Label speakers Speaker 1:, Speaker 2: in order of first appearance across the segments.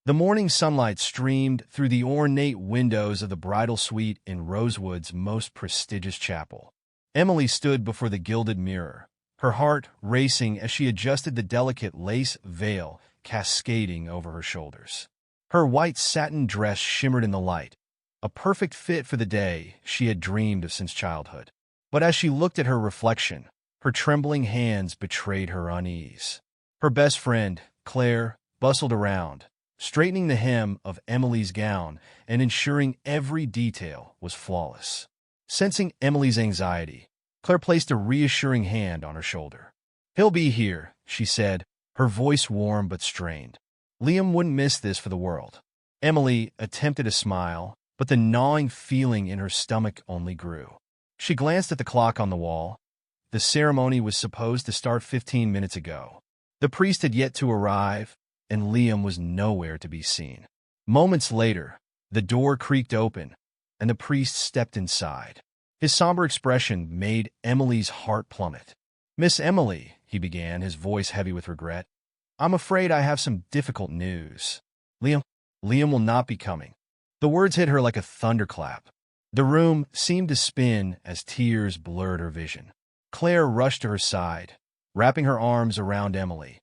Speaker 1: The morning sunlight streamed through the ornate windows of the bridal suite in Rosewood's most prestigious chapel. Emily stood before the gilded mirror, her heart racing as she adjusted the delicate lace veil cascading over her shoulders. Her white satin dress shimmered in the light, a perfect fit for the day she had dreamed of since childhood. But as she looked at her reflection, her trembling hands betrayed her unease. Her best friend, Claire, bustled around, straightening the hem of Emily's gown and ensuring every detail was flawless. Sensing Emily's anxiety, Claire placed a reassuring hand on her shoulder. "He'll be here," she said, her voice warm but strained. Liam wouldn't miss this for the world. Emily attempted a smile, but the gnawing feeling in her stomach only grew. She glanced at the clock on the wall. The ceremony was supposed to start 15 minutes ago. The priest had yet to arrive, and Liam was nowhere to be seen. Moments later, the door creaked open, and the priest stepped inside. His somber expression made Emily's heart plummet. "Miss Emily," he began, his voice heavy with regret, "I'm afraid I have some difficult news. Liam will not be coming." The words hit her like a thunderclap. The room seemed to spin as tears blurred her vision. Claire rushed to her side, wrapping her arms around Emily.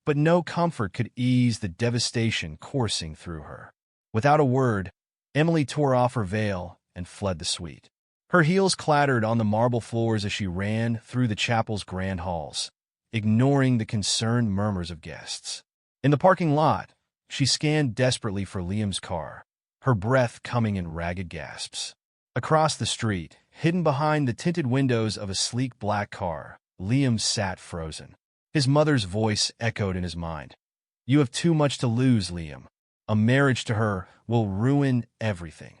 Speaker 1: But no comfort could ease the devastation coursing through her. Without a word, Emily tore off her veil and fled the suite. Her heels clattered on the marble floors as she ran through the chapel's grand halls, ignoring the concerned murmurs of guests. In the parking lot, she scanned desperately for Liam's car, her breath coming in ragged gasps. Across the street, hidden behind the tinted windows of a sleek black car, Liam sat frozen. His mother's voice echoed in his mind. "You have too much to lose, Liam. A marriage to her will ruin everything."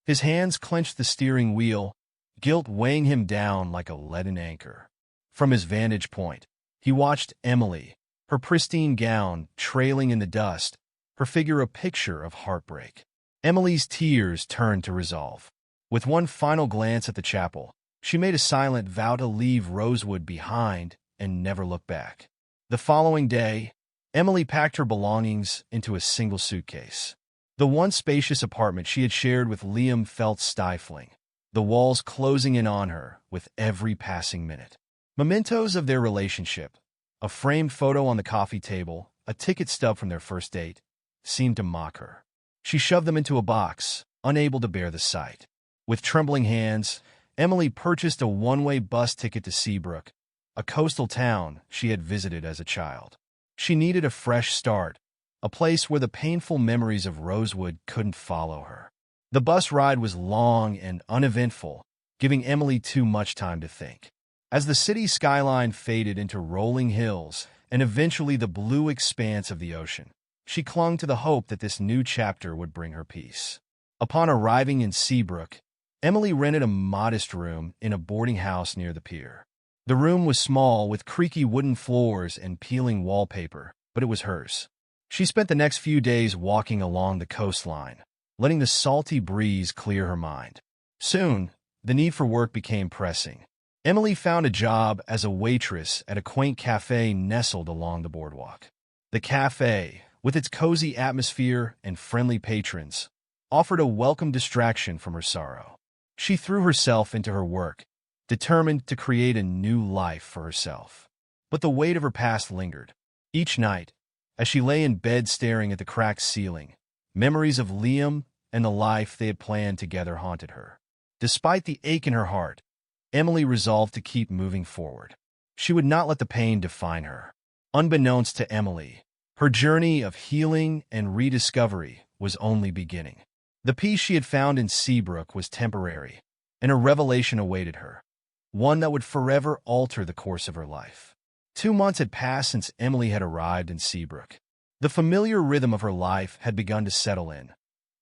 Speaker 1: His hands clenched the steering wheel, guilt weighing him down like a leaden anchor. From his vantage point, he watched Emily, her pristine gown trailing in the dust, her figure a picture of heartbreak. Emily's tears turned to resolve. With one final glance at the chapel, she made a silent vow to leave Rosewood behind and never look back. The following day, Emily packed her belongings into a single suitcase. The once spacious apartment she had shared with Liam felt stifling, the walls closing in on her with every passing minute. Mementos of their relationship, a framed photo on the coffee table, a ticket stub from their first date, seemed to mock her. She shoved them into a box, unable to bear the sight. With trembling hands, Emily purchased a one-way bus ticket to Seabrook, a coastal town she had visited as a child. She needed a fresh start, a place where the painful memories of Rosewood couldn't follow her. The bus ride was long and uneventful, giving Emily too much time to think. As the city skyline faded into rolling hills and eventually the blue expanse of the ocean, she clung to the hope that this new chapter would bring her peace. Upon arriving in Seabrook, Emily rented a modest room in a boarding house near the pier. The room was small, with creaky wooden floors and peeling wallpaper, but it was hers. She spent the next few days walking along the coastline, letting the salty breeze clear her mind. Soon, the need for work became pressing. Emily found a job as a waitress at a quaint cafe nestled along the boardwalk. The cafe, with its cozy atmosphere and friendly patrons, offered a welcome distraction from her sorrow. She threw herself into her work, determined to create a new life for herself. But the weight of her past lingered. Each night, as she lay in bed staring at the cracked ceiling, memories of Liam and the life they had planned together haunted her. Despite the ache in her heart, Emily resolved to keep moving forward. She would not let the pain define her. Unbeknownst to Emily, her journey of healing and rediscovery was only beginning. The peace she had found in Seabrook was temporary, and a revelation awaited her, one that would forever alter the course of her life. 2 months had passed since Emily had arrived in Seabrook. The familiar rhythm of her life had begun to settle in.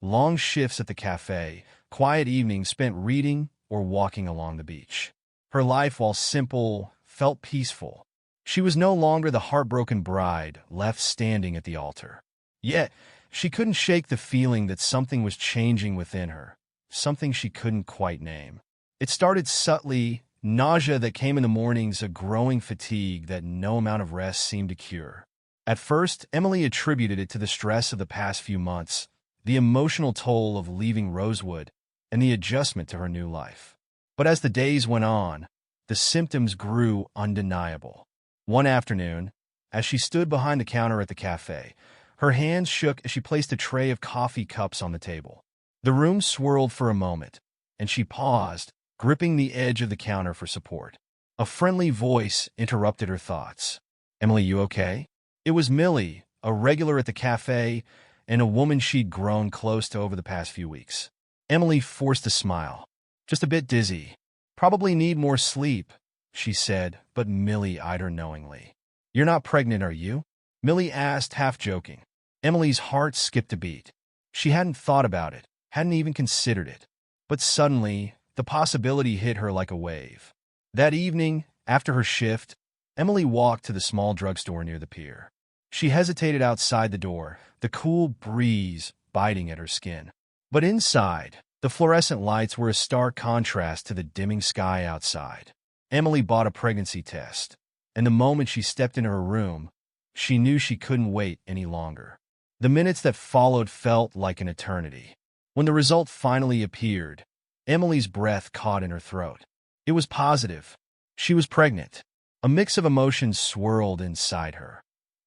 Speaker 1: Long shifts at the cafe, quiet evenings spent reading or walking along the beach. Her life, while simple, felt peaceful. She was no longer the heartbroken bride left standing at the altar. Yet, she couldn't shake the feeling that something was changing within her, something she couldn't quite name. It started subtly, nausea that came in the mornings, a growing fatigue that no amount of rest seemed to cure. At first, Emily attributed it to the stress of the past few months, the emotional toll of leaving Rosewood, and the adjustment to her new life. But as the days went on, the symptoms grew undeniable. One afternoon, as she stood behind the counter at the cafe, her hands shook as she placed a tray of coffee cups on the table. The room swirled for a moment, and she paused, gripping the edge of the counter for support. A friendly voice interrupted her thoughts. "Emily, you okay?" It was Millie, a regular at the cafe, and a woman she'd grown close to over the past few weeks. Emily forced a smile. "Just a bit dizzy. Probably need more sleep," she said, but Millie eyed her knowingly. "You're not pregnant, are you?" Millie asked, half joking. Emily's heart skipped a beat. She hadn't thought about it, hadn't even considered it. But suddenly, the possibility hit her like a wave. That evening, after her shift, Emily walked to the small drugstore near the pier. She hesitated outside the door, the cool breeze biting at her skin. But inside, the fluorescent lights were a stark contrast to the dimming sky outside. Emily bought a pregnancy test, and the moment she stepped into her room, she knew she couldn't wait any longer. The minutes that followed felt like an eternity. When the result finally appeared, Emily's breath caught in her throat. It was positive. She was pregnant. A mix of emotions swirled inside her.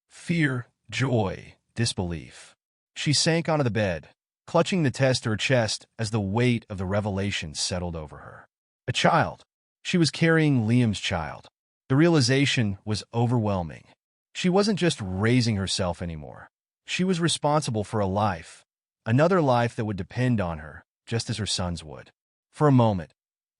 Speaker 1: Fear, joy, disbelief. She sank onto the bed, clutching the test to her chest as the weight of the revelation settled over her. A child. She was carrying Liam's child. The realization was overwhelming. She wasn't just raising herself anymore. She was responsible for a life, another life that would depend on her, just as her sons would. For a moment,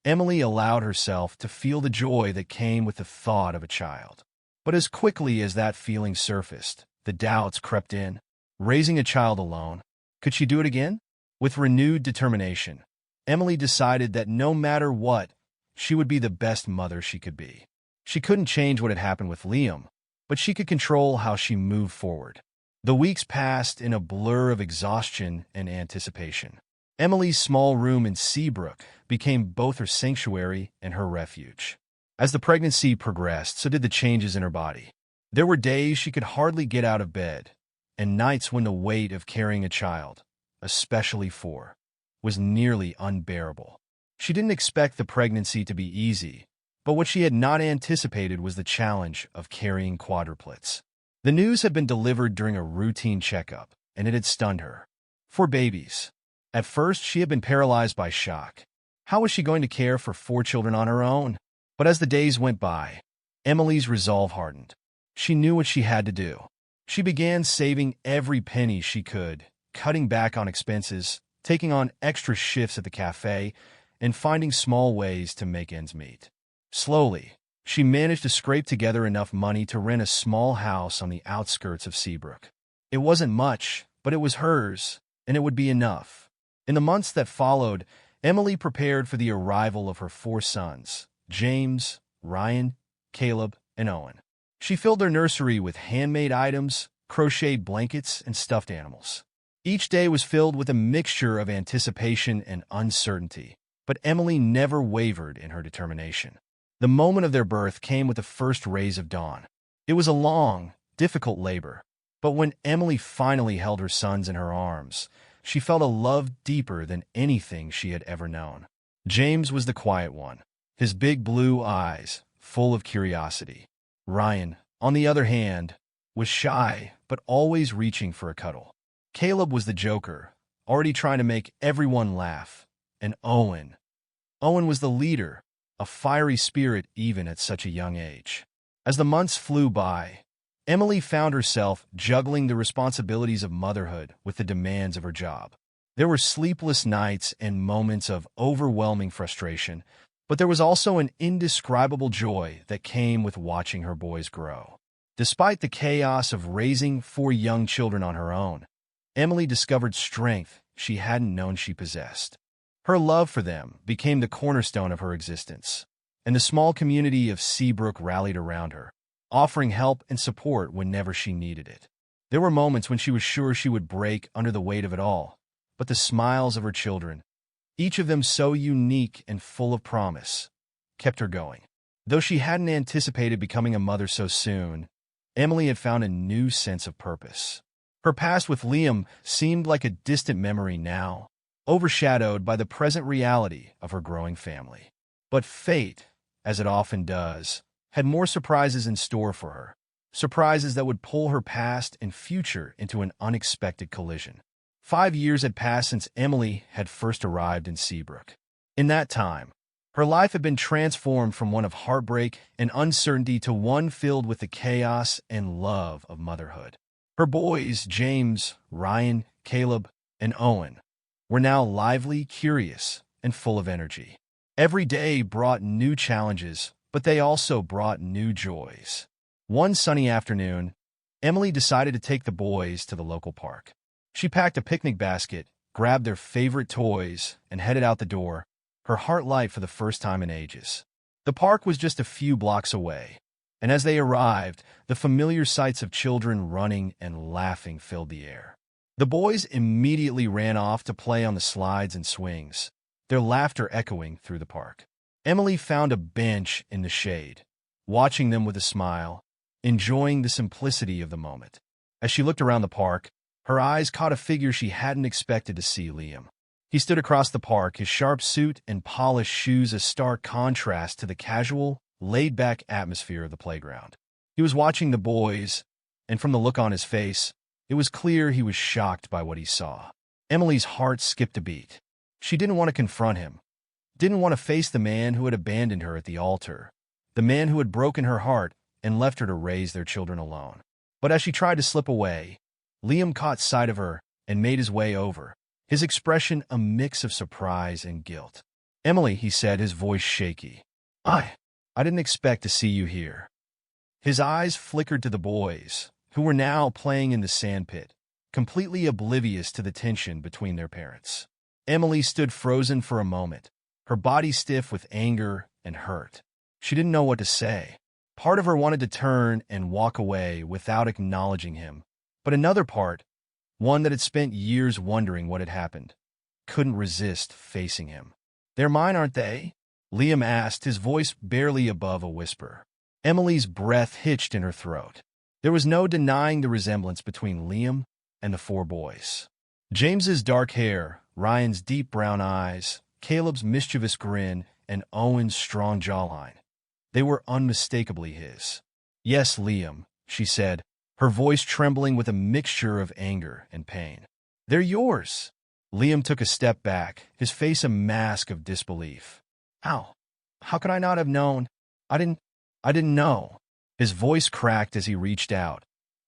Speaker 1: Emily allowed herself to feel the joy that came with the thought of a child. But as quickly as that feeling surfaced, the doubts crept in. Raising a child alone, could she do it again? With renewed determination, Emily decided that no matter what, she would be the best mother she could be. She couldn't change what had happened with Liam, but she could control how she moved forward. The weeks passed in a blur of exhaustion and anticipation. Emily's small room in Seabrook became both her sanctuary and her refuge. As the pregnancy progressed, so did the changes in her body. There were days she could hardly get out of bed, and nights when the weight of carrying a child, especially four, was nearly unbearable. She didn't expect the pregnancy to be easy, but what she had not anticipated was the challenge of carrying quadruplets. The news had been delivered during a routine checkup, and it had stunned her. 4 babies. At first, she had been paralyzed by shock. How was she going to care for 4 children on her own? But as the days went by, Emily's resolve hardened. She knew what she had to do. She began saving every penny she could, cutting back on expenses, taking on extra shifts at the cafe, and finding small ways to make ends meet. Slowly, she managed to scrape together enough money to rent a small house on the outskirts of Seabrook. It wasn't much, but it was hers, and it would be enough. In the months that followed, Emily prepared for the arrival of her 4 sons, James, Ryan, Caleb, and Owen. She filled their nursery with handmade items, crocheted blankets, and stuffed animals. Each day was filled with a mixture of anticipation and uncertainty, but Emily never wavered in her determination. The moment of their birth came with the first rays of dawn. It was a long, difficult labor, but when Emily finally held her sons in her arms, she felt a love deeper than anything she had ever known. James was the quiet one, his big blue eyes full of curiosity. Ryan, on the other hand, was shy but always reaching for a cuddle. Caleb was the joker, already trying to make everyone laugh. And Owen was the leader, a fiery spirit even at such a young age. As the months flew by, Emily found herself juggling the responsibilities of motherhood with the demands of her job. There were sleepless nights and moments of overwhelming frustration, but there was also an indescribable joy that came with watching her boys grow. Despite the chaos of raising 4 young children on her own, Emily discovered strength she hadn't known she possessed. Her love for them became the cornerstone of her existence, and the small community of Seabrook rallied around her, offering help and support whenever she needed it. There were moments when she was sure she would break under the weight of it all, but the smiles of her children, each of them so unique and full of promise, kept her going. Though she hadn't anticipated becoming a mother so soon, Emily had found a new sense of purpose. Her past with Liam seemed like a distant memory now, overshadowed by the present reality of her growing family. But fate, as it often does, had more surprises in store for her. Surprises that would pull her past and future into an unexpected collision. 5 years had passed since Emily had first arrived in Seabrook. In that time, her life had been transformed from one of heartbreak and uncertainty to one filled with the chaos and love of motherhood. Her boys, James, Ryan, Caleb, and Owen, were now lively, curious, and full of energy. Every day brought new challenges, but they also brought new joys. One sunny afternoon, Emily decided to take the boys to the local park. She packed a picnic basket, grabbed their favorite toys, and headed out the door, her heart light for the first time in ages. The park was just a few blocks away, and as they arrived, the familiar sights of children running and laughing filled the air. The boys immediately ran off to play on the slides and swings, their laughter echoing through the park. Emily found a bench in the shade, watching them with a smile, enjoying the simplicity of the moment. As she looked around the park, her eyes caught a figure she hadn't expected to see: Liam. He stood across the park, his sharp suit and polished shoes a stark contrast to the casual, laid-back atmosphere of the playground. He was watching the boys, and from the look on his face, it was clear he was shocked by what he saw. Emily's heart skipped a beat. She didn't want to confront him, didn't want to face the man who had abandoned her at the altar, the man who had broken her heart and left her to raise their children alone. But as she tried to slip away, Liam caught sight of her and made his way over, his expression a mix of surprise and guilt. "Emily," he said, his voice shaky. I didn't expect to see you here." His eyes flickered to the boys, who were now playing in the sandpit, completely oblivious to the tension between their parents. Emily stood frozen for a moment, her body stiff with anger and hurt. She didn't know what to say. Part of her wanted to turn and walk away without acknowledging him, but another part, one that had spent years wondering what had happened, couldn't resist facing him. "They're mine, aren't they?" Liam asked, his voice barely above a whisper. Emily's breath hitched in her throat. There was no denying the resemblance between Liam and the 4 boys. James's dark hair, Ryan's deep brown eyes, Caleb's mischievous grin, and Owen's strong jawline. They were unmistakably his. "Yes, Liam," she said, her voice trembling with a mixture of anger and pain. "They're yours." Liam took a step back, his face a mask of disbelief. How could I not have known? I didn't know." His voice cracked as he reached out,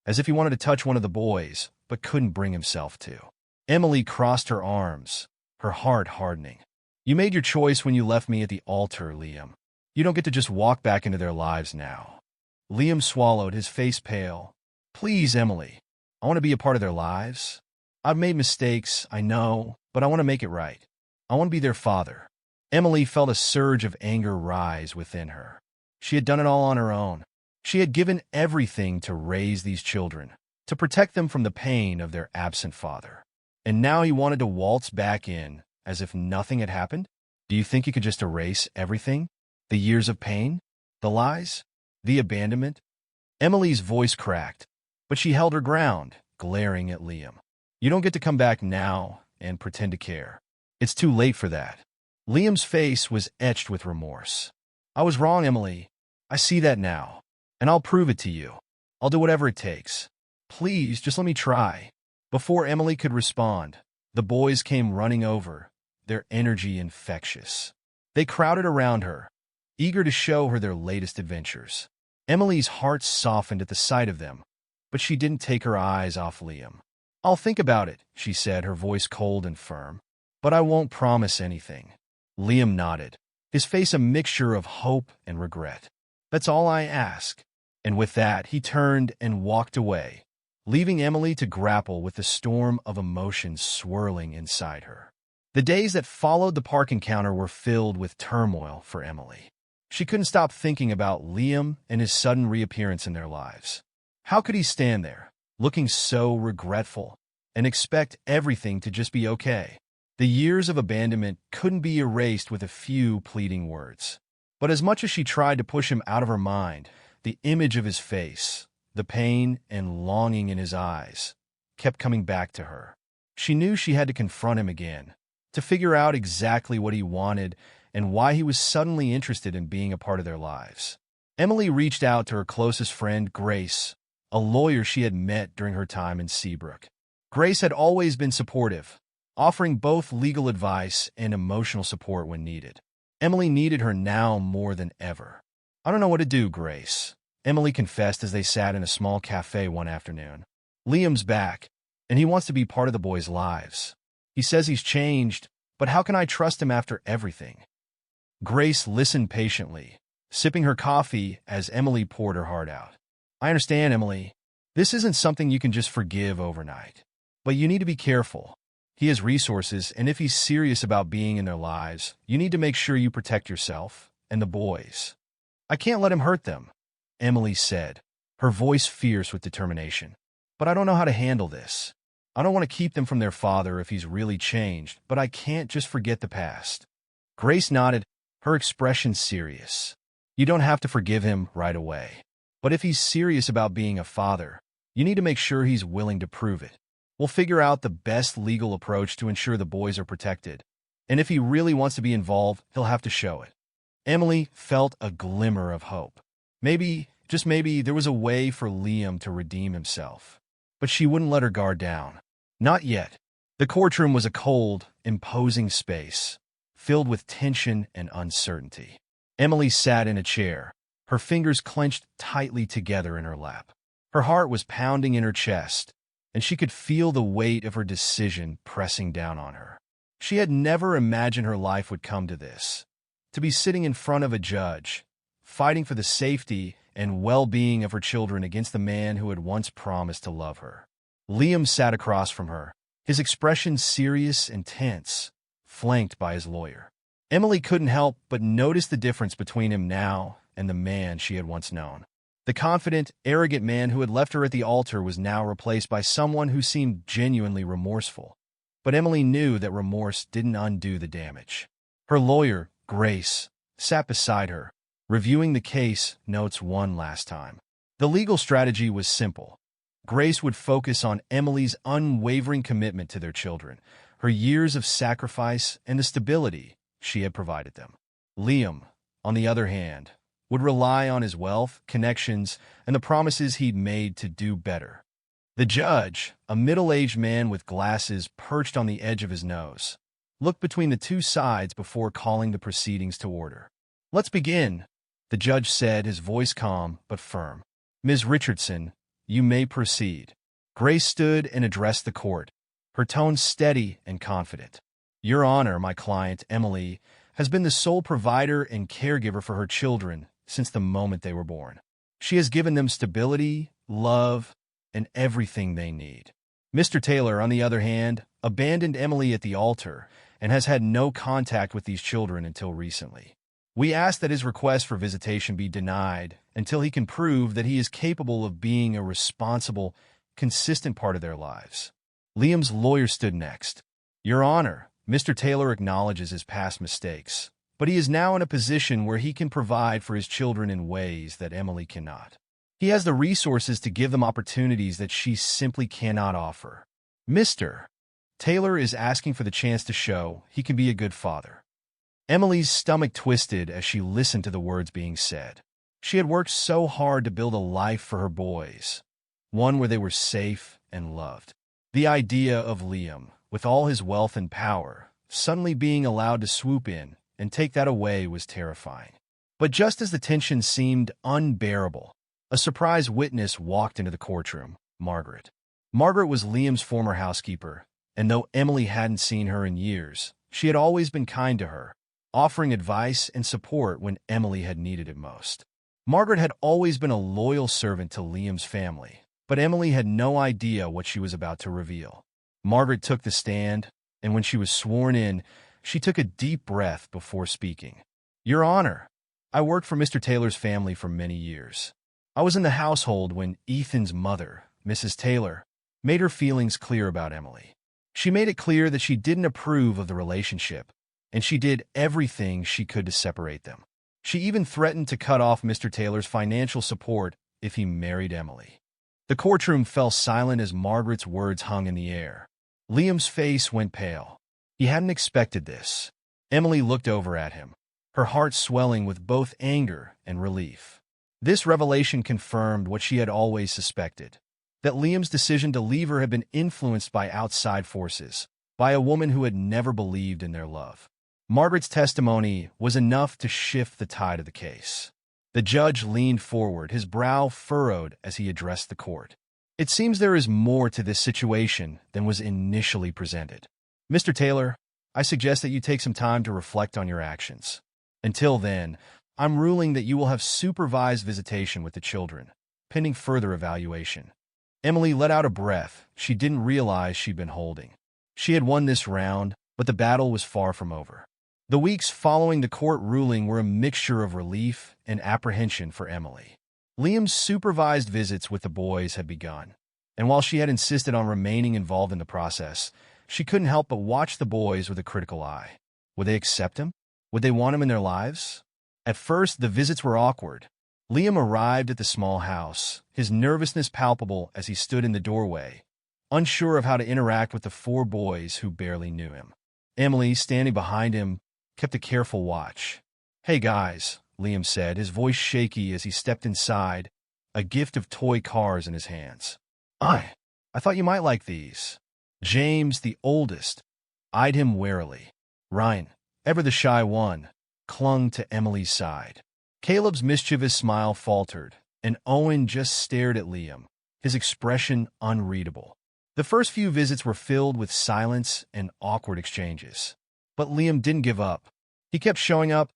Speaker 1: as if he wanted to touch one of the boys, but couldn't bring himself to. Emily crossed her arms, her heart hardening. "You made your choice when you left me at the altar, Liam. You don't get to just walk back into their lives now." Liam swallowed, his face pale. "Please, Emily. I want to be a part of their lives. I've made mistakes, I know, but I want to make it right. I want to be their father." Emily felt a surge of anger rise within her. She had done it all on her own. She had given everything to raise these children, to protect them from the pain of their absent father. And now he wanted to waltz back in, as if nothing had happened? Do you think you could just erase everything? The years of pain? The lies? The abandonment? Emily's voice cracked, but she held her ground, glaring at Liam. "You don't get to come back now and pretend to care. It's too late for that." Liam's face was etched with remorse. "I was wrong, Emily. I see that now, and I'll prove it to you. I'll do whatever it takes. Please, just let me try." Before Emily could respond, the boys came running over, their energy infectious. They crowded around her, eager to show her their latest adventures. Emily's heart softened at the sight of them, but she didn't take her eyes off Liam. "I'll think about it," she said, her voice cold and firm. "But I won't promise anything." Liam nodded, his face a mixture of hope and regret. "That's all I ask." And with that, he turned and walked away, leaving Emily to grapple with the storm of emotions swirling inside her. The days that followed the park encounter were filled with turmoil for Emily. She couldn't stop thinking about Liam and his sudden reappearance in their lives. How could he stand there, looking so regretful, and expect everything to just be okay? The years of abandonment couldn't be erased with a few pleading words. But as much as she tried to push him out of her mind, the image of his face, the pain and longing in his eyes, kept coming back to her. She knew she had to confront him again, to figure out exactly what he wanted and why he was suddenly interested in being a part of their lives. Emily reached out to her closest friend, Grace, a lawyer she had met during her time in Seabrook. Grace had always been supportive, offering both legal advice and emotional support when needed. Emily needed her now more than ever. "I don't know what to do, Grace," Emily confessed as they sat in a small cafe one afternoon. "Liam's back, and he wants to be part of the boys' lives. He says he's changed, but how can I trust him after everything?" Grace listened patiently, sipping her coffee as Emily poured her heart out. "I understand, Emily. This isn't something you can just forgive overnight. But you need to be careful. He has resources, and if he's serious about being in their lives, you need to make sure you protect yourself and the boys." "I can't let him hurt them," Emily said, her voice fierce with determination. "But I don't know how to handle this. I don't want to keep them from their father if he's really changed, but I can't just forget the past." Grace nodded, her expression serious. "You don't have to forgive him right away. But if he's serious about being a father, you need to make sure he's willing to prove it. We'll figure out the best legal approach to ensure the boys are protected. And if he really wants to be involved, he'll have to show it." Emily felt a glimmer of hope. Maybe, just maybe, there was a way for Liam to redeem himself. But she wouldn't let her guard down. Not yet. The courtroom was a cold, imposing space, filled with tension and uncertainty. Emily sat in a chair, her fingers clenched tightly together in her lap. Her heart was pounding in her chest, and she could feel the weight of her decision pressing down on her. She had never imagined her life would come to this. To be sitting in front of a judge, fighting for the safety and well-being of her children against the man who had once promised to love her. Liam sat across from her, his expression serious and tense, flanked by his lawyer. Emily couldn't help but notice the difference between him now and the man she had once known. The confident, arrogant man who had left her at the altar was now replaced by someone who seemed genuinely remorseful. But Emily knew that remorse didn't undo the damage. Her lawyer, Grace, sat beside her, reviewing the case notes one last time. The legal strategy was simple. Grace would focus on Emily's unwavering commitment to their children, her years of sacrifice, and the stability she had provided them. Liam, on the other hand, would rely on his wealth, connections, and the promises he'd made to do better. The judge, a middle-aged man with glasses perched on the edge of his nose, looked between the two sides before calling the proceedings to order. "Let's begin," the judge said, his voice calm but firm. "Ms. Richardson, you may proceed." Grace stood and addressed the court, her tone steady and confident. "Your Honor, my client, Emily, has been the sole provider and caregiver for her children since the moment they were born. She has given them stability, love, and everything they need. Mr. Taylor, on the other hand, abandoned Emily at the altar and has had no contact with these children until recently. We ask that his request for visitation be denied until he can prove that he is capable of being a responsible, consistent part of their lives." Liam's lawyer stood next. "Your Honor, Mr. Taylor acknowledges his past mistakes, but he is now in a position where he can provide for his children in ways that Emily cannot. He has the resources to give them opportunities that she simply cannot offer. Mr. Taylor is asking for the chance to show he can be a good father." Emily's stomach twisted as she listened to the words being said. She had worked so hard to build a life for her boys, one where they were safe and loved. The idea of Liam, with all his wealth and power, suddenly being allowed to swoop in and take that away was terrifying. But just as the tension seemed unbearable, a surprise witness walked into the courtroom, Margaret. Margaret was Liam's former housekeeper, and though Emily hadn't seen her in years, she had always been kind to her, offering advice and support when Emily had needed it most. Margaret had always been a loyal servant to Liam's family, but Emily had no idea what she was about to reveal. Margaret took the stand, and when she was sworn in, she took a deep breath before speaking. "Your Honor, I worked for Mr. Taylor's family for many years. I was in the household when Ethan's mother, Mrs. Taylor, made her feelings clear about Emily. She made it clear that she didn't approve of the relationship, and she did everything she could to separate them. She even threatened to cut off Mr. Taylor's financial support if he married Emily. The courtroom fell silent as Margaret's words hung in the air. Liam's face went pale. He hadn't expected this. Emily looked over at him, her heart swelling with both anger and relief. This revelation confirmed what she had always suspected, that Liam's decision to leave her had been influenced by outside forces, by a woman who had never believed in their love. Margaret's testimony was enough to shift the tide of the case. The judge leaned forward, his brow furrowed as he addressed the court. It seems there is more to this situation than was initially presented. Mr. Taylor, I suggest that you take some time to reflect on your actions. Until then, I'm ruling that you will have supervised visitation with the children, pending further evaluation. Emily let out a breath she didn't realize she'd been holding. She had won this round, but the battle was far from over. The weeks following the court ruling were a mixture of relief and apprehension for Emily. Liam's supervised visits with the boys had begun, and while she had insisted on remaining involved in the process, she couldn't help but watch the boys with a critical eye. Would they accept him? Would they want him in their lives? At first, the visits were awkward. Liam arrived at the small house, his nervousness palpable as he stood in the doorway, unsure of how to interact with the four boys who barely knew him. Emily, standing behind him, kept a careful watch. "Hey guys," Liam said, his voice shaky as he stepped inside, a gift of toy cars in his hands. I thought you might like these." James, the oldest, eyed him warily. Ryan, ever the shy one, clung to Emily's side. Caleb's mischievous smile faltered, and Owen just stared at Liam, his expression unreadable. The first few visits were filled with silence and awkward exchanges. But Liam didn't give up. He kept showing up,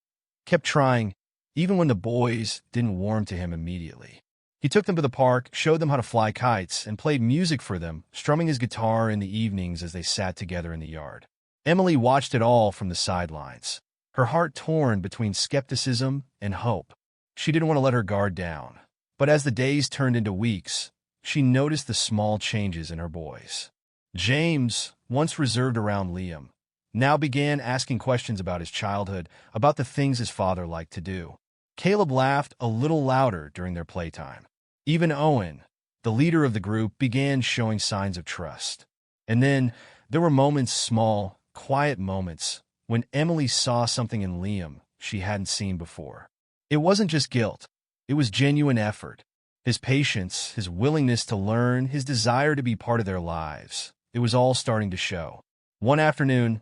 Speaker 1: kept trying, even when the boys didn't warm to him immediately. He took them to the park, showed them how to fly kites, and played music for them, strumming his guitar in the evenings as they sat together in the yard. Emily watched it all from the sidelines, her heart torn between skepticism and hope. She didn't want to let her guard down. But as the days turned into weeks, she noticed the small changes in her boys. James, once reserved around Liam, now began asking questions about his childhood, about the things his father liked to do. Caleb laughed a little louder during their playtime. Even Owen, the leader of the group, began showing signs of trust. And then there were moments, small, quiet moments, when Emily saw something in Liam she hadn't seen before. It wasn't just guilt. It was genuine effort. His patience, his willingness to learn, his desire to be part of their lives. It was all starting to show. One afternoon,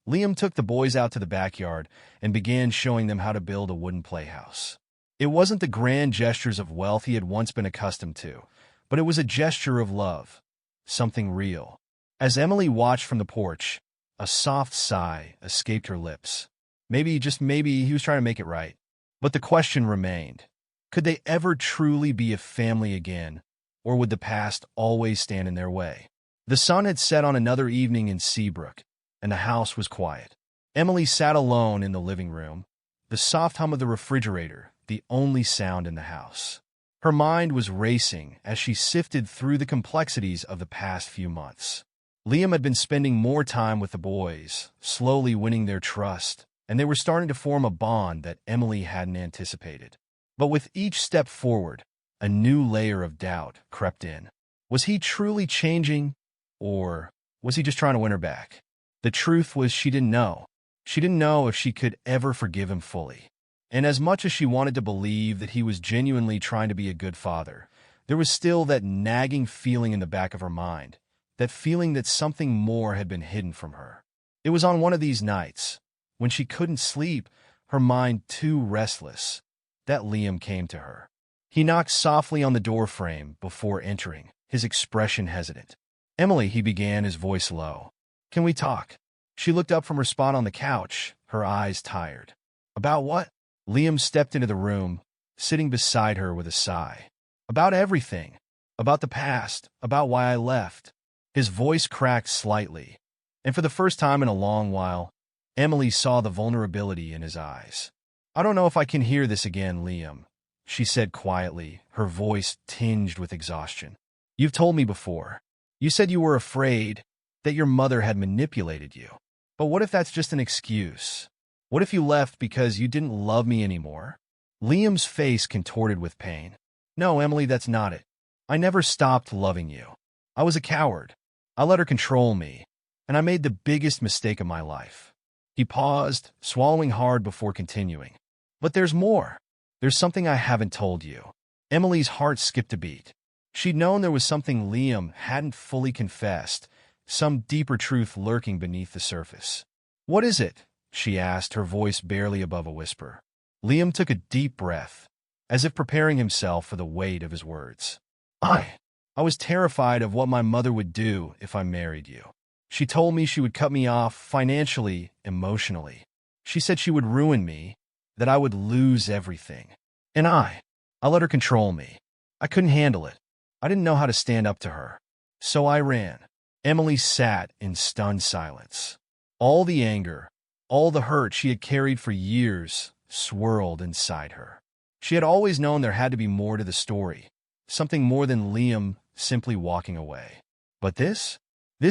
Speaker 1: Liam took the boys out to the backyard and began showing them how to build a wooden playhouse. It wasn't the grand gestures of wealth he had once been accustomed to, but it was a gesture of love, something real. As Emily watched from the porch, a soft sigh escaped her lips. Maybe, just maybe, he was trying to make it right. But the question remained. Could they ever truly be a family again, or would the past always stand in their way? The sun had set on another evening in Seabrook, and the house was quiet. Emily sat alone in the living room, the soft hum of the refrigerator the only sound in the house. Her mind was racing as she sifted through the complexities of the past few months. Liam had been spending more time with the boys, slowly winning their trust, and they were starting to form a bond that Emily hadn't anticipated. But with each step forward, a new layer of doubt crept in. Was he truly changing, or was he just trying to win her back? The truth was she didn't know. She didn't know if she could ever forgive him fully. And as much as she wanted to believe that he was genuinely trying to be a good father, there was still that nagging feeling in the back of her mind, that feeling that something more had been hidden from her. It was on one of these nights, when she couldn't sleep, her mind too restless, that Liam came to her. He knocked softly on the doorframe before entering, his expression hesitant. "Emily," he began, his voice low. "Can we talk?" She looked up from her spot on the couch, her eyes tired. "About what?" Liam stepped into the room, sitting beside her with a sigh. "About everything. About the past. About why I left." His voice cracked slightly, and for the first time in a long while, Emily saw the vulnerability in his eyes. "I don't know if I can hear this again, Liam," she said quietly, her voice tinged with exhaustion. "You've told me before. You said you were afraid, that your mother had manipulated you. But what if that's just an excuse? What if you left because you didn't love me anymore?" Liam's face contorted with pain. "No, Emily, that's not it. I never stopped loving you. I was a coward. I let her control me, and I made the biggest mistake of my life." He paused, swallowing hard before continuing. "But there's more. There's something I haven't told you." Emily's heart skipped a beat. She'd known there was something Liam hadn't fully confessed, some deeper truth lurking beneath the surface. "What is it?" she asked, her voice barely above a whisper. Liam took a deep breath, as if preparing himself for the weight of his words. I was terrified of what my mother would do if I married you. She told me she would cut me off financially, emotionally. She said she would ruin me, that I would lose everything. And I let her control me. I couldn't handle it. I didn't know how to stand up to her. So I ran." Emily sat in stunned silence. All the anger, all the hurt she had carried for years swirled inside her. She had always known there had to be more to the story, something more than Liam simply walking away. But this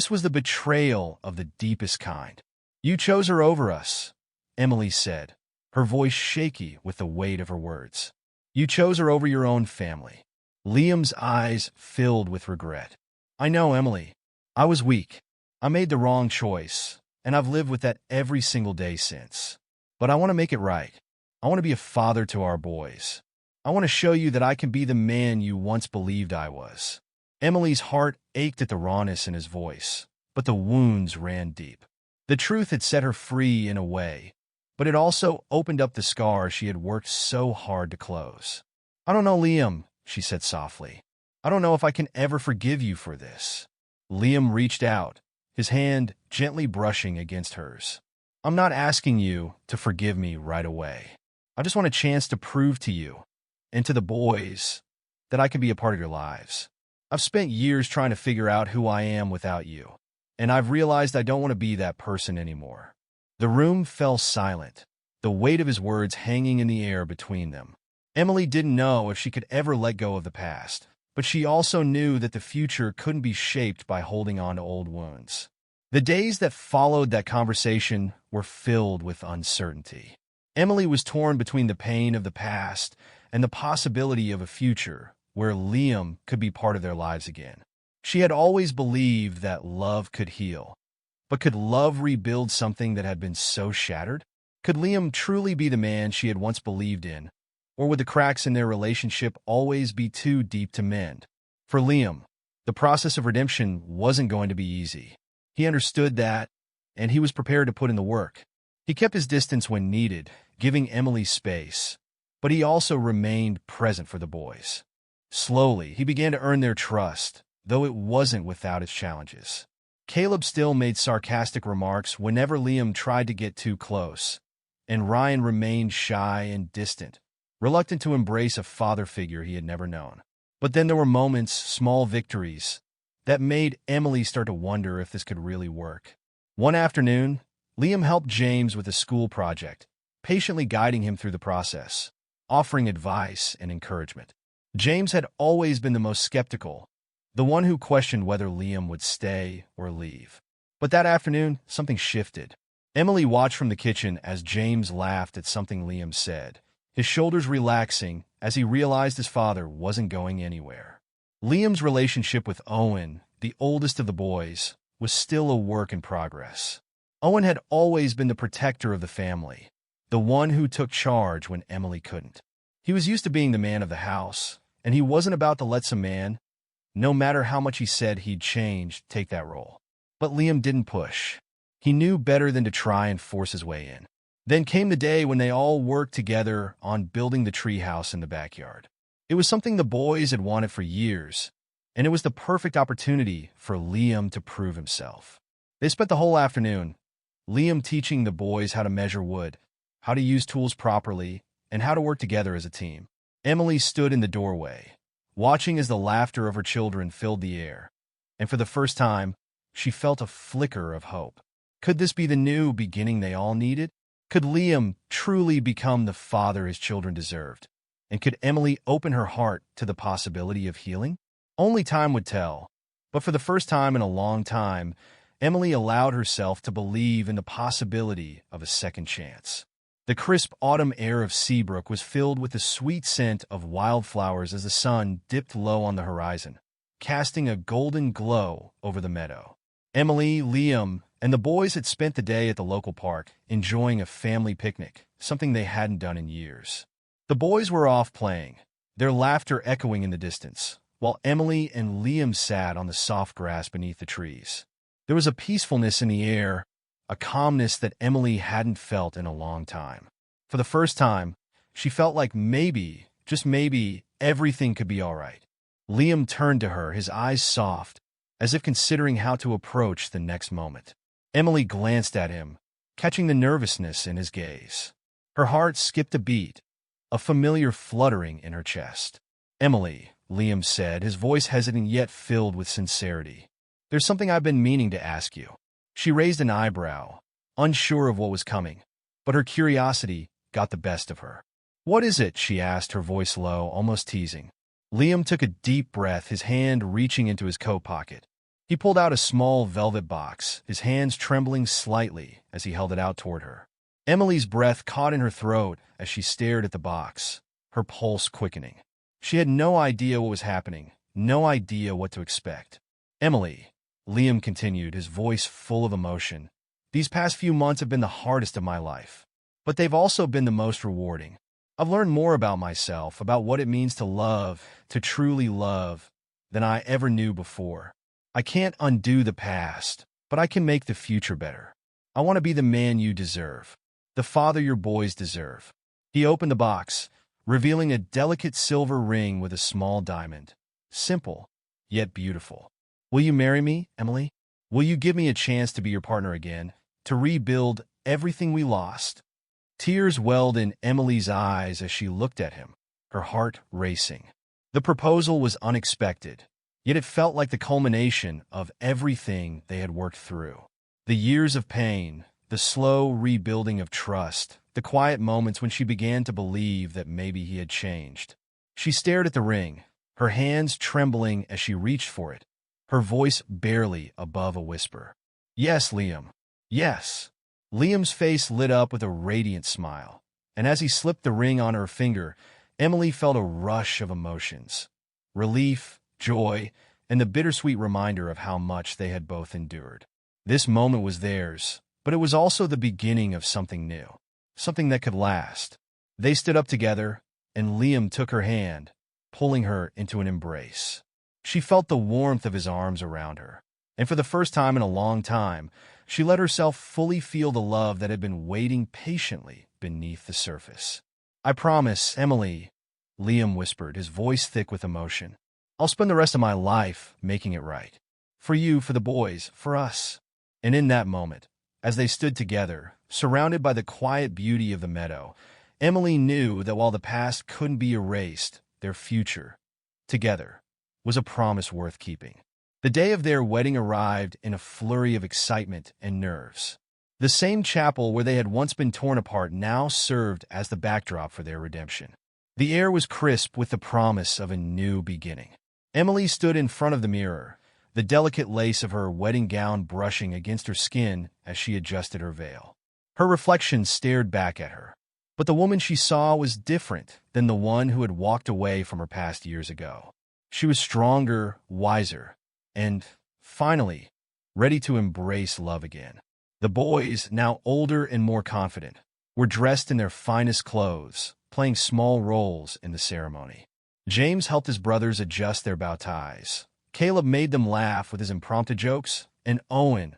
Speaker 1: was the betrayal of the deepest kind. "You chose her over us," Emily said, her voice shaky with the weight of her words. "You chose her over your own family." Liam's eyes filled with regret. "I know, Emily. I was weak. I made the wrong choice, and I've lived with that every single day since. But I want to make it right. I want to be a father to our boys. I want to show you that I can be the man you once believed I was." Emily's heart ached at the rawness in his voice, but the wounds ran deep. The truth had set her free in a way, but it also opened up the scar she had worked so hard to close. "I don't know, Liam," she said softly. "I don't know if I can ever forgive you for this." Liam reached out, his hand gently brushing against hers. "I'm not asking you to forgive me right away. I just want a chance to prove to you, and to the boys, that I can be a part of your lives. I've spent years trying to figure out who I am without you, and I've realized I don't want to be that person anymore." The room fell silent, the weight of his words hanging in the air between them. Emily didn't know if she could ever let go of the past, but she also knew that the future couldn't be shaped by holding on to old wounds. The days that followed that conversation were filled with uncertainty. Emily was torn between the pain of the past and the possibility of a future where Liam could be part of their lives again. She had always believed that love could heal. But could love rebuild something that had been so shattered? Could Liam truly be the man she had once believed in? Or would the cracks in their relationship always be too deep to mend? For Liam, the process of redemption wasn't going to be easy. He understood that, and he was prepared to put in the work. He kept his distance when needed, giving Emily space, but he also remained present for the boys. Slowly, he began to earn their trust, though it wasn't without its challenges. Caleb still made sarcastic remarks whenever Liam tried to get too close, and Ryan remained shy and distant, reluctant to embrace a father figure he had never known. But then there were moments, small victories, that made Emily start to wonder if this could really work. One afternoon, Liam helped James with a school project, patiently guiding him through the process, offering advice and encouragement. James had always been the most skeptical, the one who questioned whether Liam would stay or leave. But that afternoon, something shifted. Emily watched from the kitchen as James laughed at something Liam said, his shoulders relaxing as he realized his father wasn't going anywhere. Liam's relationship with Owen, the oldest of the boys, was still a work in progress. Owen had always been the protector of the family, the one who took charge when Emily couldn't. He was used to being the man of the house, and he wasn't about to let some man, no matter how much he said he'd change, take that role. But Liam didn't push. He knew better than to try and force his way in. Then came the day when they all worked together on building the treehouse in the backyard. It was something the boys had wanted for years, and it was the perfect opportunity for Liam to prove himself. They spent the whole afternoon, Liam teaching the boys how to measure wood, how to use tools properly, and how to work together as a team. Emily stood in the doorway, watching as the laughter of her children filled the air, and for the first time, she felt a flicker of hope. Could this be the new beginning they all needed? Could Liam truly become the father his children deserved? And could Emily open her heart to the possibility of healing? Only time would tell, but for the first time in a long time, Emily allowed herself to believe in the possibility of a second chance. The crisp autumn air of Seabrook was filled with the sweet scent of wildflowers as the sun dipped low on the horizon, casting a golden glow over the meadow. Emily, Liam, and the boys had spent the day at the local park, enjoying a family picnic, something they hadn't done in years. The boys were off playing, their laughter echoing in the distance, while Emily and Liam sat on the soft grass beneath the trees. There was a peacefulness in the air, a calmness that Emily hadn't felt in a long time. For the first time, she felt like maybe, just maybe, everything could be all right. Liam turned to her, his eyes soft, as if considering how to approach the next moment. Emily glanced at him, catching the nervousness in his gaze. Her heart skipped a beat, a familiar fluttering in her chest. "Emily," Liam said, his voice hesitant yet filled with sincerity. "There's something I've been meaning to ask you." She raised an eyebrow, unsure of what was coming, but her curiosity got the best of her. "What is it?" she asked, her voice low, almost teasing. Liam took a deep breath, his hand reaching into his coat pocket. He pulled out a small velvet box, his hands trembling slightly as he held it out toward her. Emily's breath caught in her throat as she stared at the box, her pulse quickening. She had no idea what was happening, no idea what to expect. "Emily," Liam continued, his voice full of emotion, "these past few months have been the hardest of my life, but they've also been the most rewarding. I've learned more about myself, about what it means to love, to truly love, than I ever knew before. I can't undo the past, but I can make the future better. I want to be the man you deserve, the father your boys deserve." He opened the box, revealing a delicate silver ring with a small diamond. Simple, yet beautiful. "Will you marry me, Emily? Will you give me a chance to be your partner again, to rebuild everything we lost?" Tears welled in Emily's eyes as she looked at him, her heart racing. The proposal was unexpected, yet it felt like the culmination of everything they had worked through. The years of pain, the slow rebuilding of trust, the quiet moments when she began to believe that maybe he had changed. She stared at the ring, her hands trembling as she reached for it, her voice barely above a whisper. "Yes, Liam. Yes." Liam's face lit up with a radiant smile, and as he slipped the ring on her finger, Emily felt a rush of emotions. Relief, joy, and the bittersweet reminder of how much they had both endured. This moment was theirs, but it was also the beginning of something new, something that could last. They stood up together, and Liam took her hand, pulling her into an embrace. She felt the warmth of his arms around her, and for the first time in a long time, she let herself fully feel the love that had been waiting patiently beneath the surface. "I promise, Emily," Liam whispered, his voice thick with emotion. "I'll spend the rest of my life making it right. For you, for the boys, for us." And in that moment, as they stood together, surrounded by the quiet beauty of the meadow, Emily knew that while the past couldn't be erased, their future, together, was a promise worth keeping. The day of their wedding arrived in a flurry of excitement and nerves. The same chapel where they had once been torn apart now served as the backdrop for their redemption. The air was crisp with the promise of a new beginning. Emily stood in front of the mirror, the delicate lace of her wedding gown brushing against her skin as she adjusted her veil. Her reflection stared back at her, but the woman she saw was different than the one who had walked away from her past years ago. She was stronger, wiser, and, finally, ready to embrace love again. The boys, now older and more confident, were dressed in their finest clothes, playing small roles in the ceremony. James helped his brothers adjust their bow ties. Caleb made them laugh with his impromptu jokes, and Owen,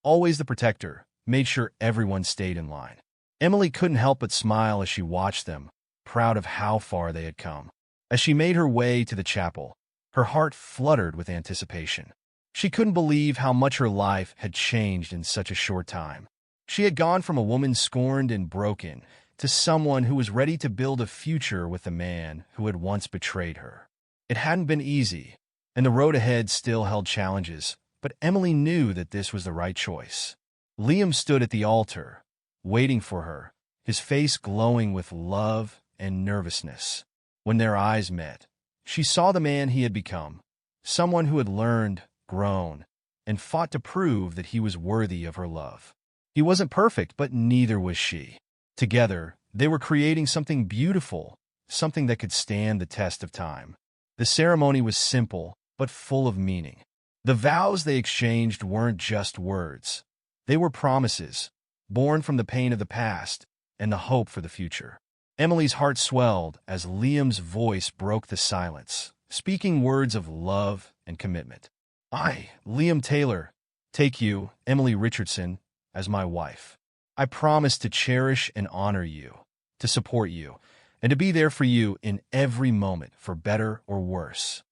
Speaker 1: always the protector, made sure everyone stayed in line. Emily couldn't help but smile as she watched them, proud of how far they had come. As she made her way to the chapel, her heart fluttered with anticipation. She couldn't believe how much her life had changed in such a short time. She had gone from a woman scorned and broken to someone who was ready to build a future with the man who had once betrayed her. It hadn't been easy, and the road ahead still held challenges, but Emily knew that this was the right choice. Liam stood at the altar, waiting for her, his face glowing with love and nervousness. When their eyes met, she saw the man he had become, someone who had learned, grown, and fought to prove that he was worthy of her love. He wasn't perfect, but neither was she. Together, They were creating something beautiful, something that could stand the test of time. The ceremony was simple, but full of meaning. The vows they exchanged weren't just words. They were promises, born from the pain of the past and the hope for the future. Emily's heart swelled as Liam's voice broke the silence, speaking words of love and commitment. I, Liam Taylor, take you, Emily Richardson, as my wife. I promise to cherish and honor you, to support you, and to be there for you in every moment, for better or worse.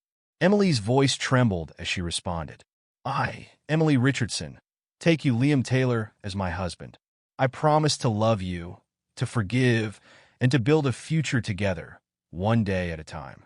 Speaker 1: Emily's voice trembled as she responded. I, Emily Richardson, take you, Liam Taylor, as my husband. I promise to love you, to forgive, and to build a future together, one day at a time.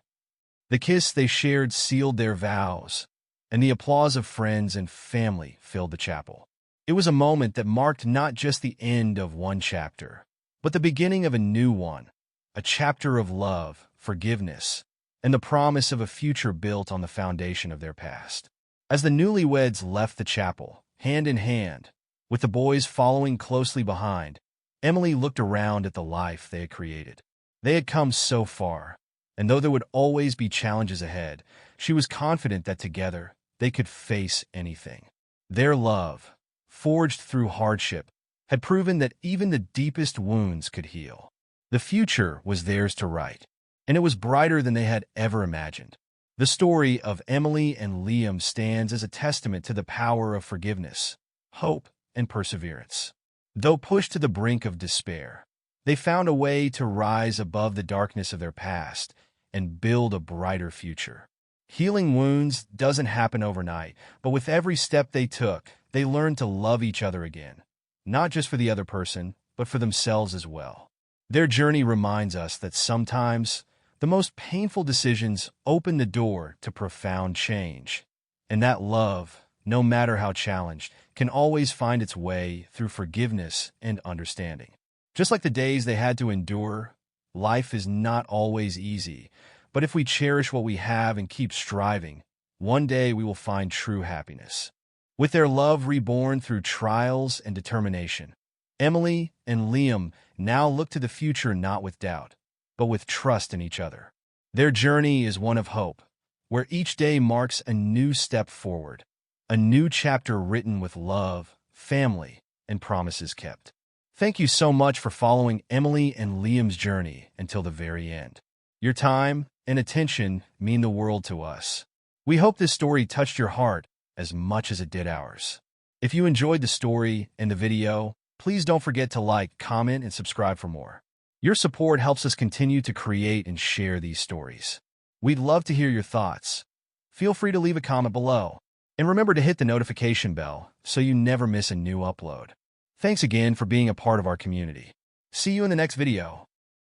Speaker 1: The kiss they shared sealed their vows, and the applause of friends and family filled the chapel. It was a moment that marked not just the end of one chapter, but the beginning of a new one, a chapter of love, forgiveness, and the promise of a future built on the foundation of their past. As the newlyweds left the chapel, hand in hand, with the boys following closely behind, Emily looked around at the life they had created. They had come so far, and though there would always be challenges ahead, she was confident that together they could face anything. Their love, forged through hardship, had proven that even the deepest wounds could heal. The future was theirs to write, and it was brighter than they had ever imagined. The story of Emily and Liam stands as a testament to the power of forgiveness, hope, and perseverance. Though pushed to the brink of despair, they found a way to rise above the darkness of their past and build a brighter future. Healing wounds doesn't happen overnight, but with every step they took, they learned to love each other again, not just for the other person, but for themselves as well. Their journey reminds us that sometimes the most painful decisions open the door to profound change, and that love, no matter how challenged, can always find its way through forgiveness and understanding. Just like the days they had to endure, life is not always easy, but if we cherish what we have and keep striving, one day we will find true happiness. With their love reborn through trials and determination, Emily and Liam now look to the future not with doubt, but with trust in each other. Their journey is one of hope, where each day marks a new step forward, a new chapter written with love, family, and promises kept. Thank you so much for following Emily and Liam's journey until the very end. Your time and attention mean the world to us. We hope this story touched your heart as much as it did ours. If you enjoyed the story and the video, please don't forget to like, comment, and subscribe for more. Your support helps us continue to create and share these stories. We'd love to hear your thoughts. Feel free to leave a comment below. And remember to hit the notification bell so you never miss a new upload. Thanks again for being a part of our community. See you in the next video.